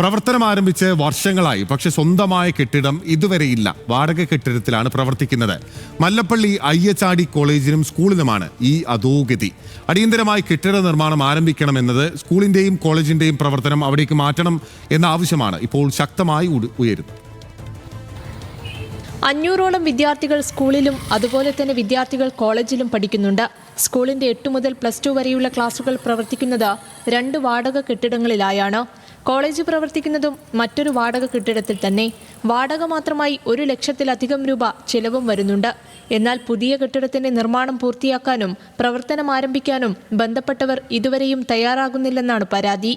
പ്രവർത്തനം ആരംഭിച്ച് വർഷങ്ങളായി, പക്ഷെ സ്വന്തമായ കെട്ടിടം ഇതുവരെയില്ല. വാടക കെട്ടിടത്തിലാണ് പ്രവർത്തിക്കുന്നത്. മല്ലപ്പള്ളി അയ്യച്ചാടി കോളേജിനും സ്കൂളിനുമാണ് ഈ അധോഗതി. അടിയന്തരമായി കെട്ടിട നിർമ്മാണം ആരംഭിക്കണമെന്നത് സ്കൂളിന്റെയും കോളേജിന്റെയും പ്രവർത്തനം അവിടേക്ക് മാറ്റണം എന്ന ആവശ്യമാണ് ഇപ്പോൾ ശക്തമായി ഉയരുന്നത്. 500ഓളം വിദ്യാർത്ഥികൾ സ്കൂളിലും അതുപോലെ തന്നെ വിദ്യാർത്ഥികൾ കോളേജിലും പഠിക്കുന്നുണ്ട്. സ്കൂളിന്റെ 8 മുതൽ +2 വരെയുള്ള ക്ലാസുകൾ പ്രവർത്തിക്കുന്നത് 2 വാടക കെട്ടിടങ്ങളിലായാണ്. കോളേജ് പ്രവർത്തിക്കുന്നതും മറ്റൊരു വാടക കെട്ടിടത്തിൽ തന്നെ. വാടക മാത്രമായി 1 ലക്ഷത്തിലധികം രൂപ ചിലവും വരുന്നുണ്ട്. എന്നാൽ പുതിയ കെട്ടിടത്തിന്റെ നിർമ്മാണം പൂർത്തിയാക്കാനും പ്രവർത്തനം ആരംഭിക്കാനും ബന്ധപ്പെട്ടവർ ഇതുവരെയും തയ്യാറാകുന്നില്ലെന്നാണ് പരാതി.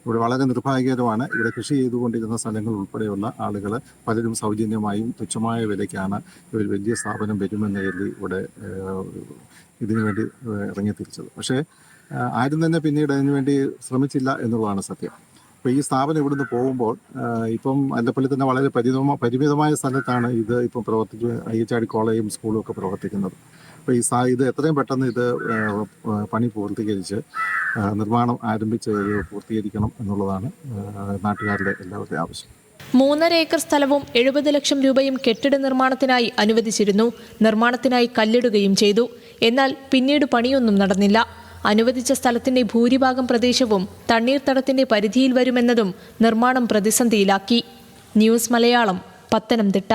ഇവിടെ വളരെ നിർഭാഗ്യകരമാണ്. ഇവിടെ കൃഷി ചെയ്തുകൊണ്ടിരുന്ന സ്ഥലങ്ങൾ ഉൾപ്പെടെയുള്ള ആളുകൾ പലരും സൗജന്യമായും തുച്ഛമായ വിലയ്ക്കാണ് ഒരു വലിയ സ്ഥാപനം വരുമെന്ന് കരുതി ഇവിടെ ഇതിനുവേണ്ടി ഇറങ്ങിത്തിരിച്ചത്. പക്ഷേ ആരും തന്നെ പിന്നീട് അതിനുവേണ്ടി ശ്രമിച്ചില്ല എന്നുള്ളതാണ് സത്യം. അപ്പോൾ ഈ സ്ഥാപനം ഇവിടുന്ന് പോകുമ്പോൾ ഇപ്പം മല്ലപ്പള്ളി തന്നെ വളരെ പരിമിതമായ സ്ഥലത്താണ് ഇത് ഇപ്പം അയ്യച്ചാടി കോളേജും സ്കൂളും ഒക്കെ പ്രവർത്തിക്കുന്നത്. അപ്പോൾ ഇത് എത്രയും പെട്ടെന്ന് ഇത് പണി പൂർത്തീകരിച്ച് നിർമ്മാണം ആരംഭിച്ച് പൂർത്തീകരിക്കണം എന്നുള്ളതാണ് നാട്ടുകാരുടെ എല്ലാവരുടെയും ആവശ്യം. 3.5 ഏക്കർ സ്ഥലവും 70 ലക്ഷം രൂപയും കെട്ടിട നിർമ്മാണത്തിനായി അനുവദിച്ചിരുന്നു. നിർമ്മാണത്തിനായി കല്ലിടുകയും ചെയ്തു. എന്നാൽ പിന്നീട് പണിയൊന്നും നടന്നില്ല. അനുവദിച്ച സ്ഥലത്തിന്റെ ഭൂരിഭാഗം പ്രദേശവും തണ്ണീർത്തടത്തിന്റെ പരിധിയിൽ വരുമെന്നതും നിർമ്മാണം പ്രതിസന്ധിയിലാക്കി. ന്യൂസ് മലയാളം, പത്തനംതിട്ട.